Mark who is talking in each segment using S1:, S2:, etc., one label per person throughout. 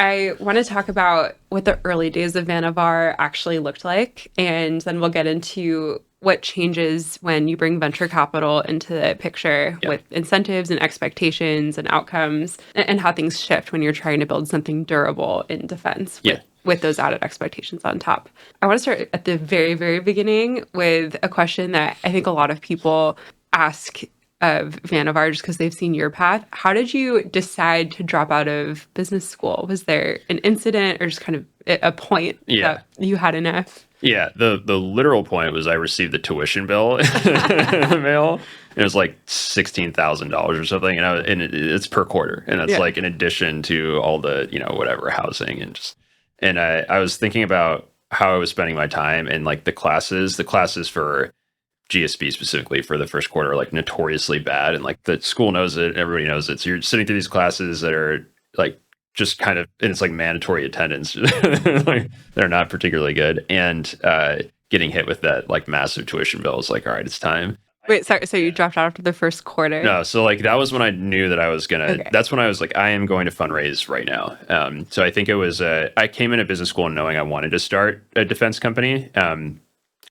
S1: I want to talk about what the early days of Vannevar actually looked like, and then we'll get into what changes when you bring venture capital into the picture
S2: Yeah.
S1: with incentives and expectations and outcomes, and how things shift when you're trying to build something durable in defense
S2: Yeah.
S1: with those added expectations on top. I want to start at the very, very beginning with a question that I think a lot of people ask of Vannevar just because they've seen your path. How did you decide to drop out of business school? Was there an incident or just kind of a point
S2: Yeah.
S1: that you had enough?
S2: Yeah. The literal point was I received the tuition bill in the mail. And it was like $16,000 or something. And it's per quarter. And that's
S1: Yeah.
S2: like in addition to all the, whatever housing and I was thinking about how I was spending my time and like the classes for GSB specifically for the first quarter are like notoriously bad. And like the school knows it, everybody knows it. So you're sitting through these classes that are like just kind of, and it's like mandatory attendance. Like they're not particularly good. And getting hit with that like massive tuition bill is like, all right, it's time.
S1: Wait, sorry. So you dropped out after the first quarter?
S2: No, so like that was when I knew that I was
S1: Okay.
S2: that's when I was like, I am going to fundraise right now. So I think it was, I came into business school knowing I wanted to start a defense company.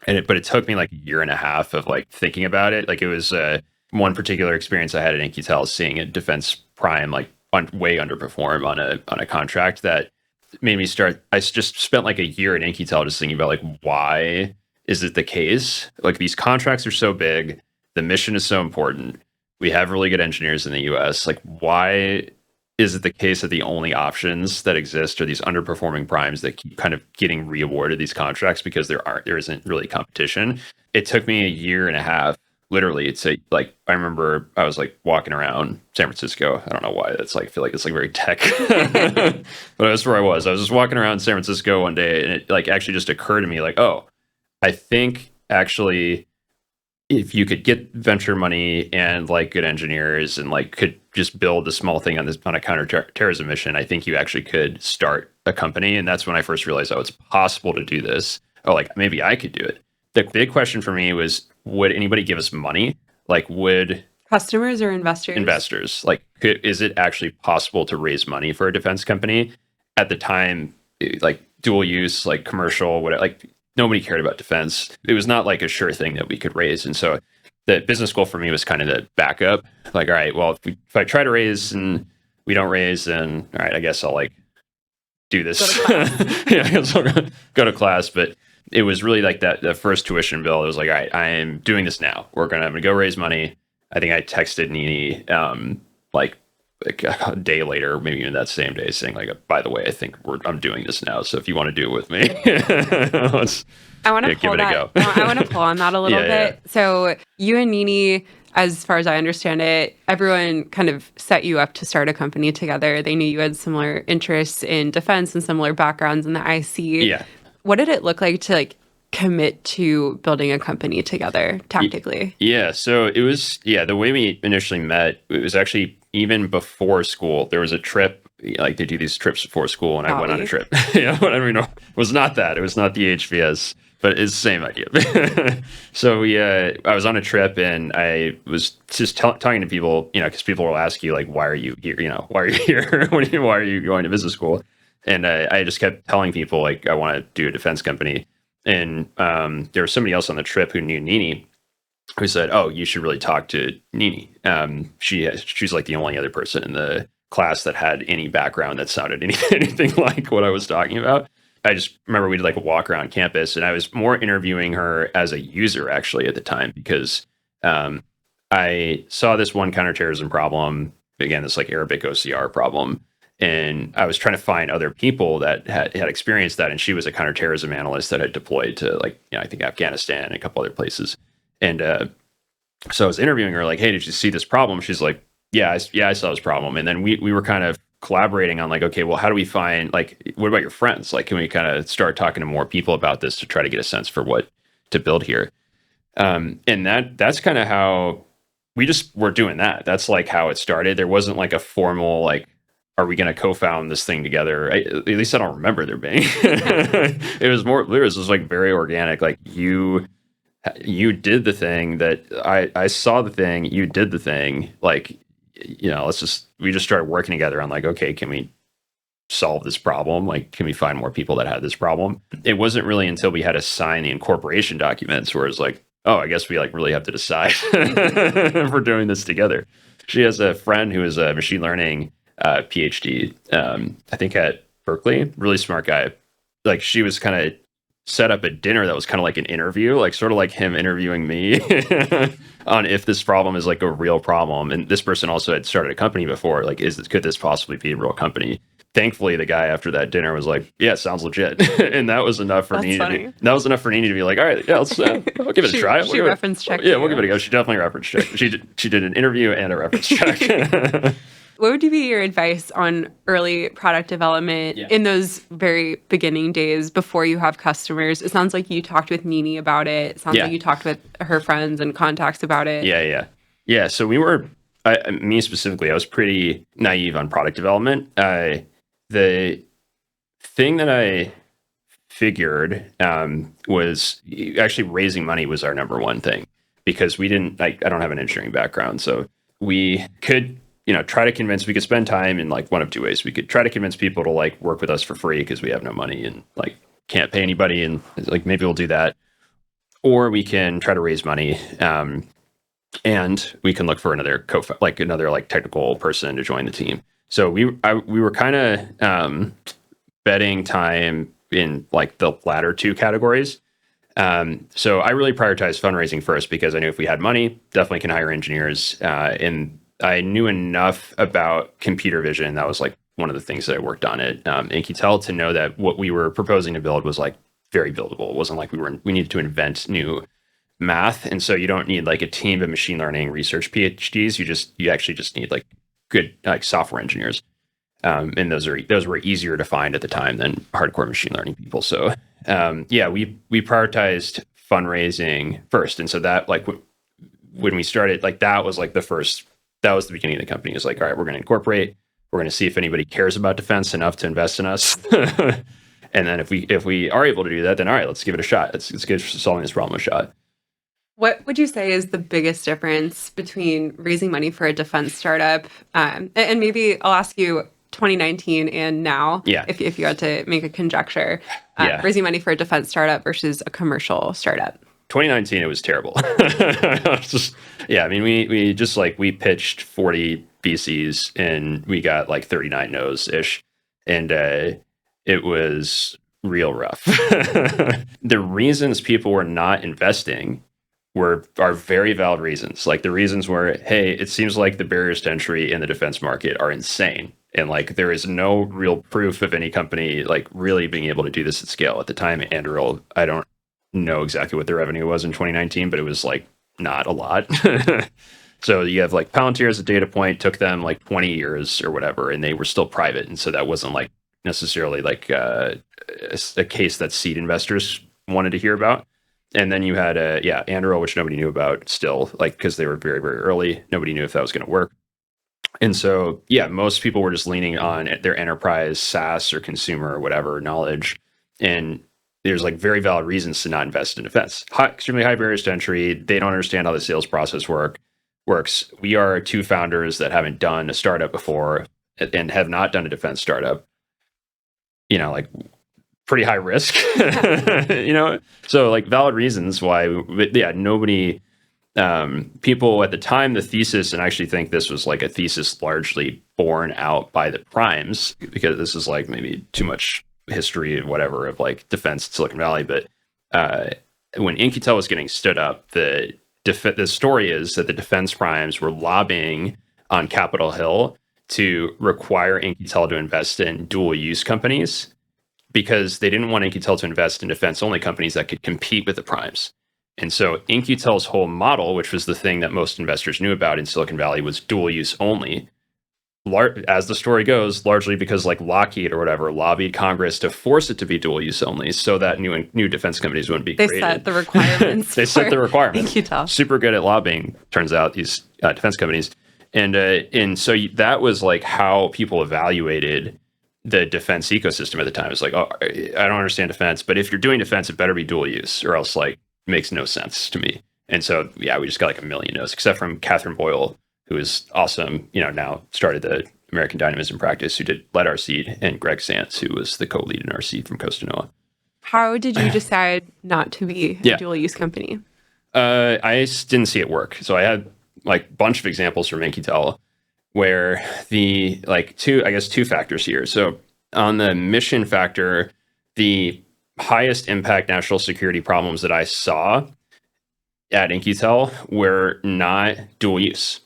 S2: But it took me like a year and a half of like thinking about it. Like it was one particular experience I had at InQtel, seeing a defense prime like way underperform on a contract that made me start. I just spent like a year in InQtel just thinking about like, why is it the case? Like these contracts are so big, the mission is so important. We have really good engineers in the US. Like why is it the case that the only options that exist are these underperforming primes that keep kind of getting re-awarded these contracts because there isn't really competition? It took me a year and a half, literally. It's like I remember I was like walking around San Francisco. I don't know why that's like, I feel like it's like very tech, but that's where I was. I was just walking around San Francisco one day, and it like actually just occurred to me like, oh, I think actually if you could get venture money and like good engineers and like could just build a small thing on a counterterrorism mission, I think you actually could start a company. And that's when I first realized, oh, it's possible to do this. Or like maybe I could do it. The big question for me was, would anybody give us money? Like would
S1: Customers or investors?
S2: investors, like is it actually possible to raise money for a defense company? At the time, like dual use, like commercial, whatever, like nobody cared about defense. It was not like a sure thing that we could raise. And so the business school for me was kind of the backup. Like, all right, well, if I try to raise and we don't raise, then all right, I guess I'll like do this. Yeah, I guess I'll go to class. But it was really like that, the first tuition bill. It was like, all right, I am doing this now. I'm gonna go raise money. I think I texted Nini like a day later, maybe even that same day, saying like, by the way, I think I'm doing this now. So if you want to do it with me, let's
S1: I want to
S2: give it a go.
S1: I want to pull on that a little
S2: Yeah,
S1: bit. So you and Nini, as far as I understand it, everyone kind of set you up to start a company together. They knew you had similar interests in defense and similar backgrounds in the IC.
S2: Yeah.
S1: What did it look like to like commit to building a company together tactically?
S2: Yeah. So it was, the way we initially met, it was actually even before school. There was a trip, like they do these trips before school, and I went on a trip. Yeah, I mean, it was not that. It was not the HVS, but it's the same idea. So I was on a trip, and I was just talking to people, because people will ask you like, why are you here? Why are you here? Why are you going to business school? And I just kept telling people like, I want to do a defense company. And there was somebody else on the trip who knew Nini, who said, "Oh, you should really talk to Nini." She's like the only other person in the class that had any background that sounded anything like what I was talking about. I just remember we did like a walk around campus, and I was more interviewing her as a user actually at the time, because I saw this one counterterrorism problem, again, this like Arabic OCR problem. And I was trying to find other people that had experienced that. And she was a counterterrorism analyst that had deployed to like, I think Afghanistan and a couple other places. And so I was interviewing her like, hey, did you see this problem? She's like, yeah, I saw this problem. And then we were kind of collaborating on like, okay, well, how do we find, like, what about your friends? Like, can we kind of start talking to more people about this to try to get a sense for what to build here? And that's kind of how we just were doing that. That's like how it started. There wasn't like a formal, like, are we going to co-found this thing together? At least I don't remember there being. It was just like very organic. Like you did the thing that I saw the thing, you did the thing. Like, we just started working together on like, okay, can we solve this problem? Like, can we find more people that had this problem? It wasn't really until we had to sign the incorporation documents where it's like, oh, I guess we like really have to decide if we're doing this together. She has a friend who is a machine learning PhD, I think at Berkeley, really smart guy. Like she was kind of set up a dinner that was kind of like an interview, like sort of like him interviewing me on if this problem is like a real problem. And this person also had started a company before. Like, could this possibly be a real company? Thankfully, the guy after that dinner was like, "Yeah, sounds legit," and that was enough for Nini. That was enough for Nini to be like, "All right, yeah, let's I'll give it a try."
S1: She reference checked.
S2: Yeah, we'll give it a go. She definitely reference checked. She did an interview and a reference check.
S1: What would be your advice on early product development in those very beginning days before you have customers? It sounds like you talked with Nini about it. It sounds like you talked with her friends and contacts about it.
S2: Yeah. So me specifically, I was pretty naive on product development. The thing that I figured was actually raising money was our number one thing, because we didn't, I don't have an engineering background. So we could, try to convince, we could spend time in like one of two ways. We could try to convince people to like work with us for free because we have no money and like can't pay anybody. And like, maybe we'll do that. Or we can try to raise money. And we can look for another technical person to join the team. So we were kind of betting time in like the latter two categories. So I really prioritized fundraising first because I knew if we had money, definitely can hire engineers. And I knew enough about computer vision. That was like one of the things that I worked on at In-Q-Tel to know that what we were proposing to build was like very buildable. It wasn't like we needed to invent new math. And so you don't need like a team of machine learning research PhDs. You actually just need like good like software engineers. And those were easier to find at the time than hardcore machine learning people. So we prioritized fundraising first. And so that like when we started, like that was the beginning of the company. It's like, all right, we're going to incorporate, we're going to see if anybody cares about defense enough to invest in us. And then if we are able to do that, then all right, let's give it a shot. Let's give solving this problem a shot.
S1: What would you say is the biggest difference between raising money for a defense startup, and maybe I'll ask you 2019 and now, if you had to make a conjecture, raising money for a defense startup versus a commercial startup?
S2: 2019, it was terrible. We pitched 40 VCs and we got like 39 no's ish. And it was real rough. The reasons people were not investing are very valid reasons. Like the reasons were, hey, it seems like the barriers to entry in the defense market are insane. And like there is no real proof of any company like really being able to do this at scale. At the time, Anduril, I don't know exactly what their revenue was in 2019, but it was like not a lot. So you have like Palantir as a data point, took them like 20 years or whatever, and they were still private. And so that wasn't like necessarily like a case that seed investors wanted to hear about. And then you had Anduril, which nobody knew about still, like because they were very, very early. Nobody knew if that was going to work. And so, most people were just leaning on their enterprise SaaS or consumer or whatever knowledge. And there's like very valid reasons to not invest in defense. Extremely high barriers to entry. They don't understand how the sales process works. We are two founders that haven't done a startup before and have not done a defense startup. Like pretty high risk, so like valid reasons why, nobody, people at the time, the thesis, and I actually think this was like a thesis largely borne out by the primes, because this is like maybe too much history and whatever of like defense in Silicon Valley. But when In-Q-Tel was getting stood up, the story is that the defense primes were lobbying on Capitol Hill to require In-Q-Tel to invest in dual use companies, because they didn't want In-Q-Tel to invest in defense-only companies that could compete with the primes. And so In-Q-Tel's whole model, which was the thing that most investors knew about in Silicon Valley, was dual use only. As the story goes, largely because like Lockheed or whatever lobbied Congress to force it to be dual use only, so that new defense companies wouldn't be created.
S1: They set the requirements.
S2: They set the requirements.
S1: In-Q-Tel.
S2: Super good at lobbying, turns out, these defense companies. And so that was like how people evaluated the defense ecosystem at the time. It's like, oh, I don't understand defense, but if you're doing defense, it better be dual use, or else like it makes no sense to me. And so, we just got like a million no's, except from Catherine Boyle, who is awesome, now started the American Dynamism practice, who led our seed, and Greg Santz, who was the co-lead in our seed from Costa Noa.
S1: How did you decide not to be a dual use company?
S2: I didn't see it work. So I had like a bunch of examples from InQtel where the two factors here. So on the mission factor, the highest impact national security problems that I saw at InQtel were not dual use.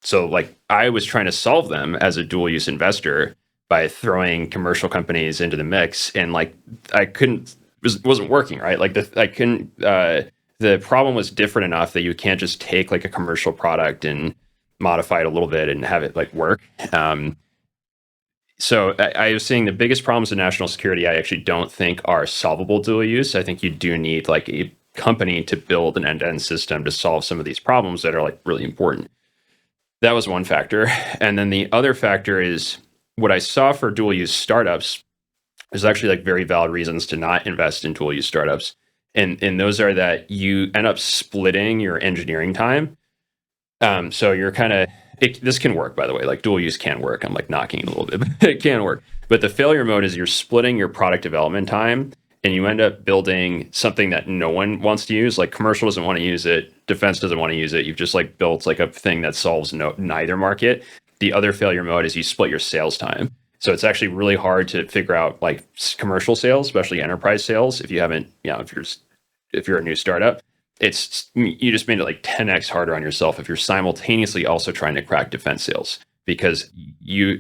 S2: So like I was trying to solve them as a dual use investor by throwing commercial companies into the mix, and like I couldn't, wasn't working, right? Like the problem was different enough that you can't just take like a commercial product and modify it a little bit and have it like work. So I was seeing the biggest problems in national security, I actually don't think are solvable dual use. I think you do need like a company to build an end-to-end system to solve some of these problems that are like really important. That was one factor. And then the other factor is what I saw for dual use startups. There's actually like very valid reasons to not invest in dual use startups. And those are that you end up splitting your engineering time. So you're kind of, this can work, by the way, like dual use can work. I'm like knocking it a little bit, but it can work. But the failure mode is you're splitting your product development time, and you end up building something that no one wants to use. Like commercial doesn't want to use it. Defense doesn't want to use it. You've just like built like a thing that solves neither market. The other failure mode is you split your sales time. So it's actually really hard to figure out like commercial sales, especially enterprise sales. If you haven't, if you're a new startup, you just made it like 10x harder on yourself if you're simultaneously also trying to crack defense sales, because you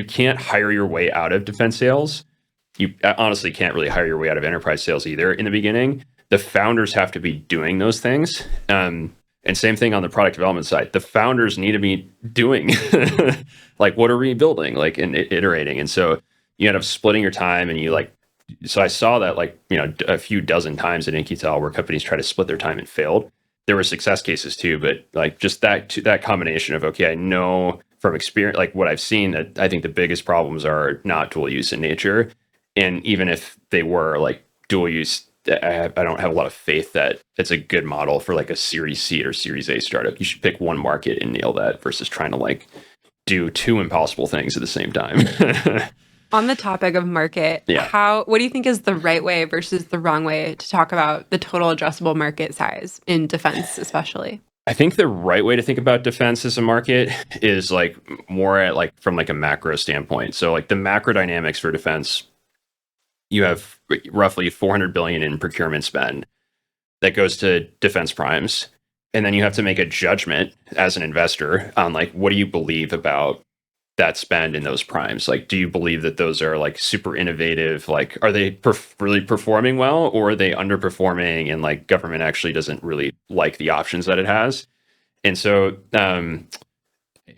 S2: can't hire your way out of defense sales. You honestly can't really hire your way out of enterprise sales either in the beginning. The founders have to be doing those things. And same thing on the product development side. The founders need to be doing like, what are we building? Like, and iterating. And so you end up splitting your time, and so I saw that like, a few dozen times at InQtel where companies try to split their time and failed. There were success cases too, but like just that combination of, okay, I know from experience, like what I've seen, that I think the biggest problems are not dual use in nature. And even if they were like dual use, I don't have a lot of faith that it's a good model for like a Series C or Series A startup. You should pick one market and nail that versus trying to like do two impossible things at the same time.
S1: On the topic of market, what do you think is the right way versus the wrong way to talk about the total addressable market size in defense, especially?
S2: I think the right way to think about defense as a market is like more at like from like a macro standpoint. So like the macro dynamics for defense, you have roughly 400 billion in procurement spend that goes to defense primes. And then you have to make a judgment as an investor on like, what do you believe about that spend in those primes? Like, do you believe that those are like super innovative? Like, are they really performing well, or are they underperforming and like government actually doesn't really like the options that it has? And so,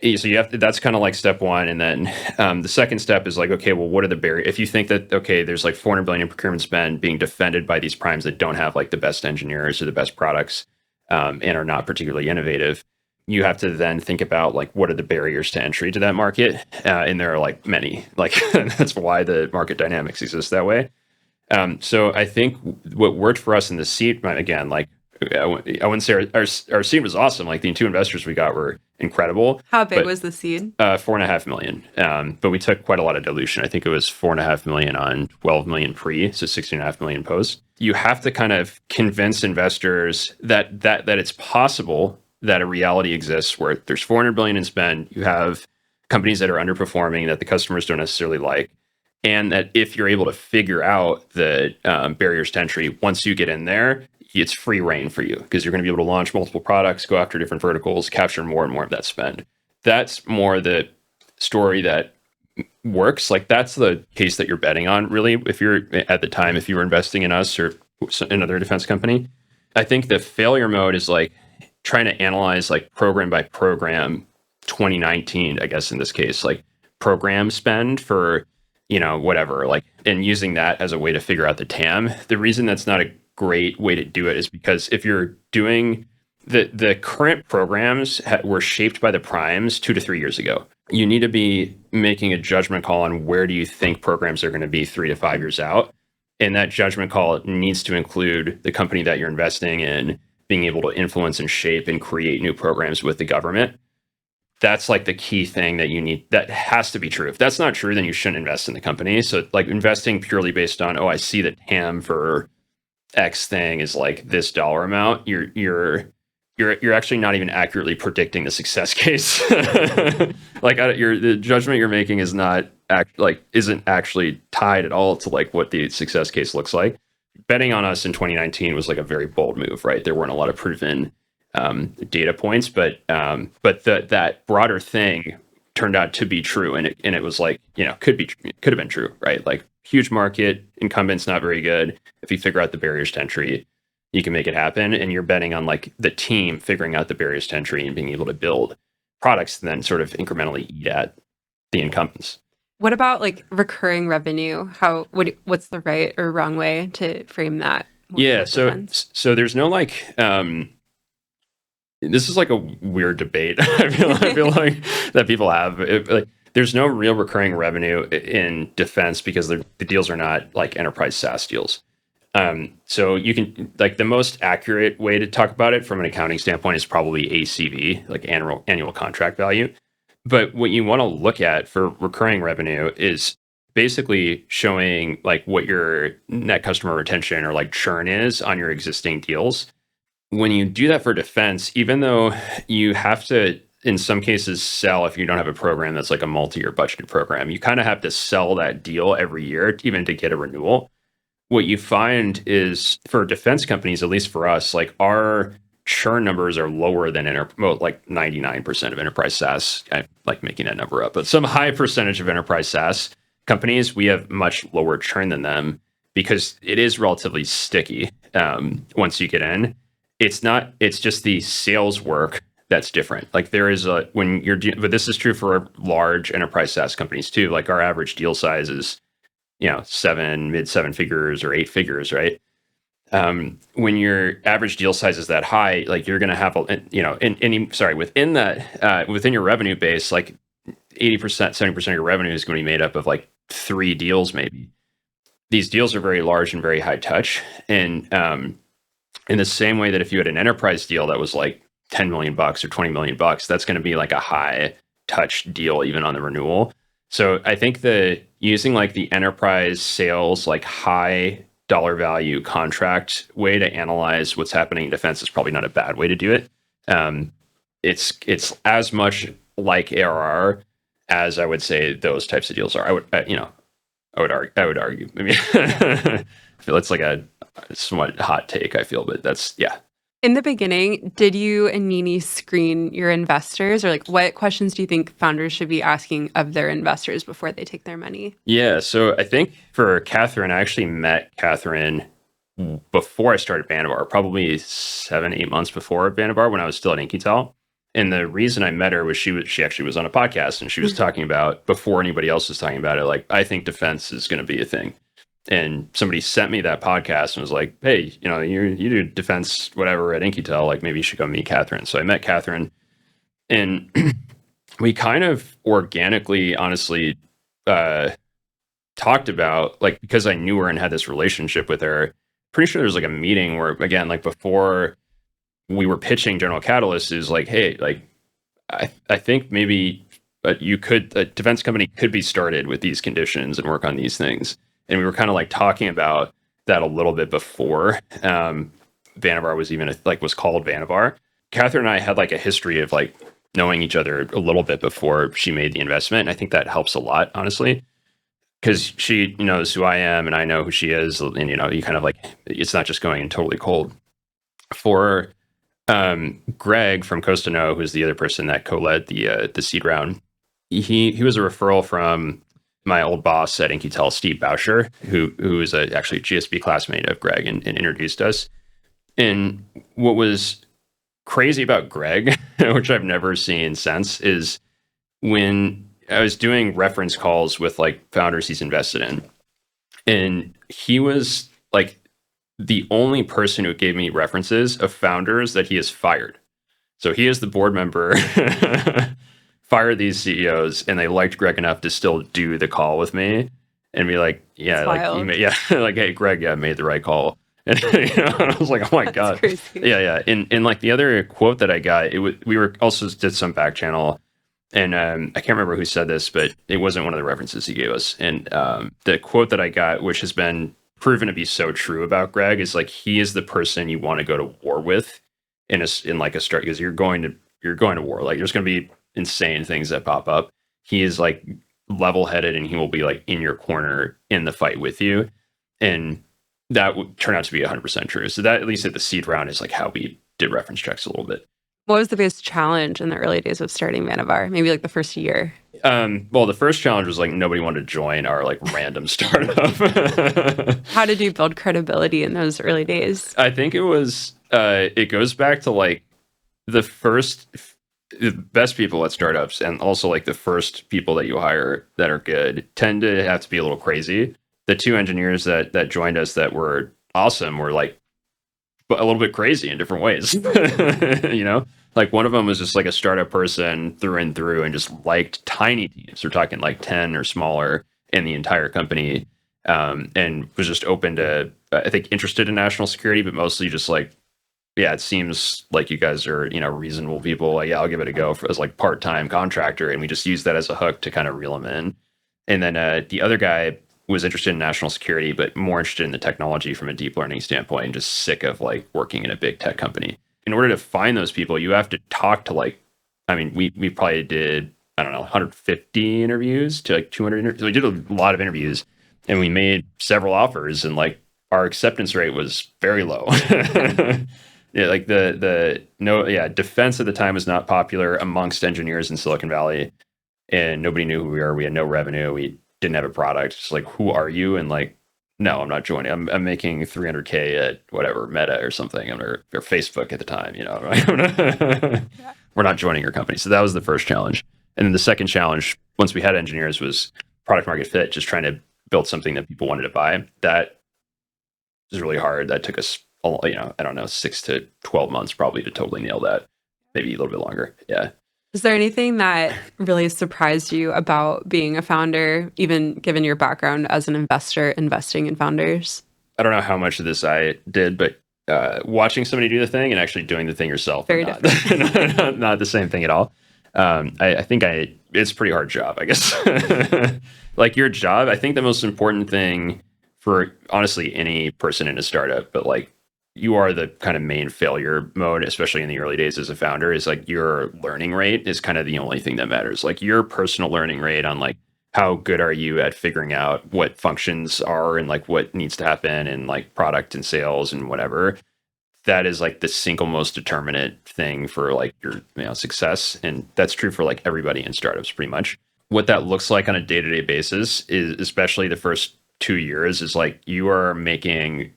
S2: that's kind of like step one. And then the second step is like, okay, well, what are the barriers? If you think that, okay, there's like 400 billion in procurement spend being defended by these primes that don't have like the best engineers or the best products and are not particularly innovative, you have to then think about like, what are the barriers to entry to that market? And there are like many, like that's why the market dynamics exist that way. So I think what worked for us in the seed, again, like I wouldn't say our seed was awesome. Like the two investors we got were incredible.
S1: How big was the seed?
S2: 4.5 million. But we took quite a lot of dilution. I think it was 4.5 million on 12 million pre, so 16.5 million post. You have to kind of convince investors that it's possible that a reality exists where there's 400 billion in spend. You have companies that are underperforming that the customers don't necessarily like. And that if you're able to figure out the barriers to entry, once you get in there, it's free reign for you, because you're going to be able to launch multiple products, go after different verticals, capture more and more of that spend. That's more the story that works. Like that's the case that you're betting on, really. If you're at the time, if you were investing in us or another defense company, I think the failure mode is like trying to analyze like program by program 2019, I guess in this case, like program spend for, whatever, like, and using that as a way to figure out the TAM. The reason that's not a great way to do it is because if you're doing the current programs were shaped by the primes 2 to 3 years ago. You need to be making a judgment call on where do you think programs are going to be 3 to 5 years out. And that judgment call needs to include the company that you're investing in being able to influence and shape and create new programs with the government. that's like the key thing that you need, that has to be true. If that's not true, then you shouldn't invest in the company. So like investing purely based on, oh, I see the TAM for X thing is like this dollar amount, you're actually not even accurately predicting the success case. Like the judgment you're making is not isn't actually tied at all to like what the success case looks like. Betting on us in 2019 was like a very bold move, right? There weren't a lot of proven data points, but that broader thing turned out to be true, and it was like, could have been true, right? Like huge market, incumbents not very good. If you figure out the barriers to entry, you can make it happen. And you're betting on like the team figuring out the barriers to entry and being able to build products and then sort of incrementally eat at the incumbents.
S1: What about like recurring revenue? What's the right or wrong way to frame that?
S2: Yeah, so there's no like this is like a weird debate. I feel like that people have. There's no real recurring revenue in defense because the deals are not like enterprise SaaS deals. So you can, like, the most accurate way to talk about it from an accounting standpoint is probably ACV, like annual contract value. But what you want to look at for recurring revenue is basically showing like what your net customer retention or like churn is on your existing deals. When you do that for defense, even though you have to, in some cases, sell, if you don't have a program that's like a multi-year budgeted program, you kind of have to sell that deal every year even to get a renewal. What you find is for defense companies, at least for us, like our churn numbers are lower than like 99% of enterprise SaaS. I like making that number up, but some high percentage of enterprise SaaS companies, we have much lower churn than them because it is relatively sticky once you get in. It's just the sales work that's different. Like there is but this is true for large enterprise SaaS companies too. Like our average deal size is, mid seven figures or eight figures, right? When your average deal size is that high, like you're going to have, within that, within your revenue base, like 80%, 70% of your revenue is going to be made up of like 3 deals, maybe. These deals are very large and very high touch. And in the same way that if you had an enterprise deal that was like $10 million or $20 million, that's going to be like a high touch deal, even on the renewal. So I think using like the enterprise sales, like high dollar value contract way to analyze what's happening in defense is probably not a bad way to do it. It's as much like ARR as I would say those types of deals are. I would argue. I mean, I feel it's like a somewhat hot take, I feel, but that's, yeah.
S1: In the beginning, did you and Nini screen your investors, or like what questions do you think founders should be asking of their investors before they take their money?
S2: Yeah, so I think for Catherine, I actually met Catherine before I started Vannevar, probably 7-8 months before Vannevar, when I was still at Inkytel. And the reason I met her was she actually was on a podcast and she was talking about, before anybody else was talking about it, like, I think defense is going to be a thing. And somebody sent me that podcast and was like, hey, you do defense, whatever, at Inkytel, like maybe you should go meet Catherine. So I met Catherine and we kind of organically, honestly, talked about, like, because I knew her and had this relationship with her, pretty sure there was like a meeting where, again, like before we were pitching General Catalyst, is like, hey, like, I think maybe a defense company could be started with these conditions and work on these things. And we were kind of like talking about that a little bit before Vannevar was even was called Vannevar. Catherine and I had like a history of like knowing each other a little bit before she made the investment. And I think that helps a lot, honestly, because she knows who I am and I know who she is. And, you kind of like, it's not just going in totally cold. For Greg from Costa No, who's the other person that co-led the seed round, he was a referral from my old boss at Inkytel, Steve Bauscher, who is actually a GSB classmate of Greg and introduced us. And what was crazy about Greg, which I've never seen since, is when I was doing reference calls with like founders he's invested in, and he was like the only person who gave me references of founders that he has fired. So he is the board member, fire these CEOs, and they liked Greg enough to still do the call with me and be like, yeah, like, hey, Greg, yeah, made the right call. And I was like, oh my God.
S1: Crazy.
S2: Yeah. And like the other quote that I got, we were also did some back channel And I can't remember who said this, but it wasn't one of the references he gave us. And the quote that I got, which has been proven to be so true about Greg, is like he is the person you want to go to war with in like a start, because you're going to war. Like there's going to be insane things that pop up. He is like level headed, and he will be like in your corner in the fight with you. And that would turn out to be 100% true. So that, at least at the seed round, is like how we did reference checks a little bit.
S1: What was the biggest challenge in the early days of starting Vannevar? Maybe like the first year.
S2: Well, the first challenge was like nobody wanted to join our like random startup.
S1: How did you build credibility in those early days?
S2: I think it was it goes back to like the best people at startups, and also like the first people that you hire that are good tend to have to be a little crazy. The two engineers that joined us that were awesome were like a little bit crazy in different ways. You know, like one of them was just like a startup person through and through, and just liked tiny teams. We're talking like 10 or smaller in the entire company, and was just open to, I think, interested in national security, but mostly just like, yeah, it seems like you guys are, reasonable people. Like, yeah, I'll give it a go as like part-time contractor. And we just use that as a hook to kind of reel them in. And then the other guy was interested in national security, but more interested in the technology from a deep learning standpoint, and just sick of like working in a big tech company. In order to find those people, you have to talk to like, I mean, we probably did, I don't know, 150 interviews to like 200 interviews. So we did a lot of interviews, and we made several offers, and like our acceptance rate was very low. Yeah, like defense at the time was not popular amongst engineers in Silicon Valley, and nobody knew who we were. We had no revenue. We didn't have a product. It's like, who are you? And like, no, I'm not joining. I'm making 300K at whatever, Meta or something, or Facebook at the time. We're not joining your company. So that was the first challenge. And then the second challenge, once we had engineers, was product market fit. Just trying to build something that people wanted to buy. That was really hard. That took us, I don't know, 6 to 12 months probably to totally nail that. Maybe a little bit longer. Yeah.
S1: Is there anything that really surprised you about being a founder, even given your background as an investor investing in founders?
S2: I don't know how much of this I did, but watching somebody do the thing and actually doing the thing yourself,
S1: Very different.
S2: not the same thing at all. I think it's a pretty hard job, I guess. Like your job, I think the most important thing for honestly any person in a startup, but like you are the kind of main failure mode, especially in the early days as a founder, is like your learning rate is kind of the only thing that matters. Like your personal learning rate on like how good are you at figuring out what functions are and like what needs to happen and like product and sales and whatever. That is like the single most determinate thing for like your success. And that's true for like everybody in startups pretty much. What that looks like on a day-to-day basis is, especially the first 2 years, is like you are making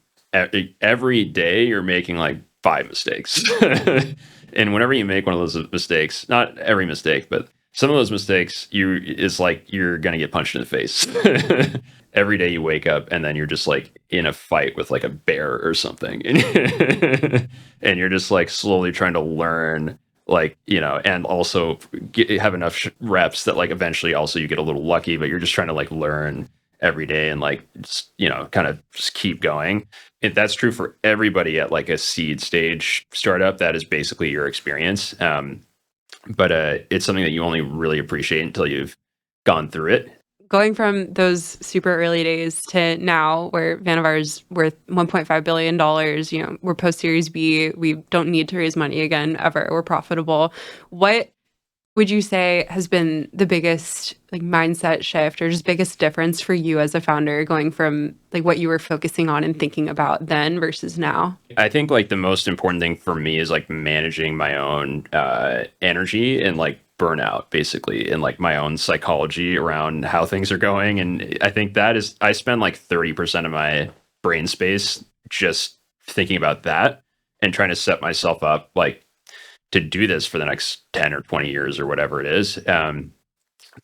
S2: every day you're making like 5 mistakes. And whenever you make one of those mistakes, not every mistake, but some of those mistakes, it's like you're going to get punched in the face. Every day you wake up and then you're just like in a fight with like a bear or something. And you're just like slowly trying to learn, like, and also have enough reps that like eventually also you get a little lucky, but you're just trying to like learn every day and like, just, kind of just keep going. If that's true for everybody at like a seed stage startup, that is basically your experience. But it's something that you only really appreciate until you've gone through it.
S1: Going from those super early days to now, where Vannevar is worth $1.5 billion, we're post Series B, we don't need to raise money again ever. We're profitable. What would you say has been the biggest like mindset shift or just biggest difference for you as a founder, going from like what you were focusing on and thinking about then versus now?
S2: I think like the most important thing for me is like managing my own energy and like burnout, basically, and like my own psychology around how things are going. And I think I spend like 30% of my brain space just thinking about that and trying to set myself up like to do this for the next 10 or 20 years or whatever it is.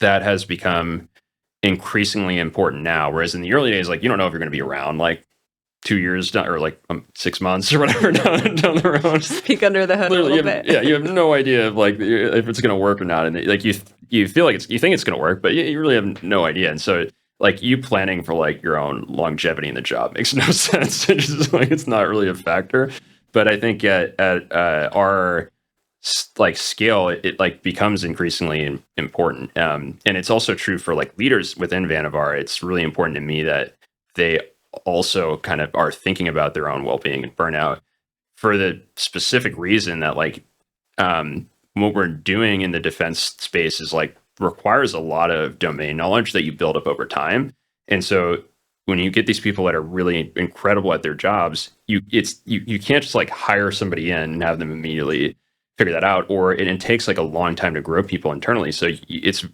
S2: That has become increasingly important now. Whereas in the early days, like you don't know if you're going to be around like 2 years down, or like 6 months or whatever down the road.
S1: Just peek under the hood
S2: Literally,
S1: a little bit.
S2: Yeah, you have no idea of like if it's going to work or not, and like you feel like you think it's going to work, but you really have no idea. And so like you planning for like your own longevity in the job makes no sense. It's just like it's not really a factor. But I think at our like scale, it like becomes increasingly important. And it's also true for like leaders within Vannevar. It's really important to me that they also kind of are thinking about their own well-being and burnout, for the specific reason that like what we're doing in the defense space is like requires a lot of domain knowledge that you build up over time. And so when you get these people that are really incredible at their jobs, you can't just like hire somebody in and have them immediately figure that out, or it takes like a long time to grow people internally. So it's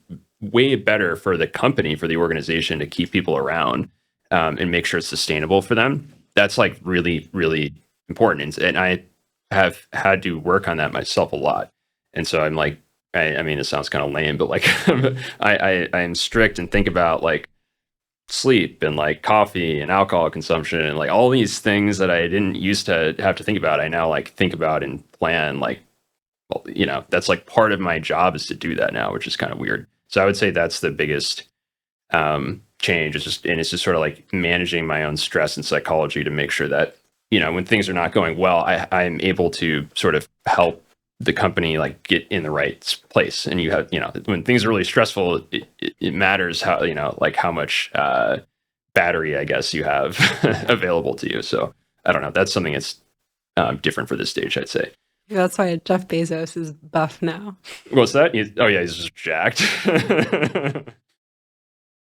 S2: way better for the company, for the organization, to keep people around and make sure it's sustainable for them. That's like really, really important. And I have had to work on that myself a lot. And so I'm like, I mean, it sounds kind of lame, but like I'm strict and think about like sleep and like coffee and alcohol consumption and like all these things that I didn't used to have to think about. I now like think about and plan, like, well, you know, that's like part of my job is to do that now, which is kind of weird. So I would say that's the biggest change. It's just sort of like managing my own stress and psychology to make sure that, you know, when things are not going well, I'm able to sort of help the company like get in the right place. And you have, you know, when things are really stressful, it matters how, you know, like how much battery, I guess, you have available to you. So I don't know. That's something that's different for this stage, I'd say.
S1: That's why Jeff Bezos is buff now.
S2: What's that? Oh yeah, he's just jacked.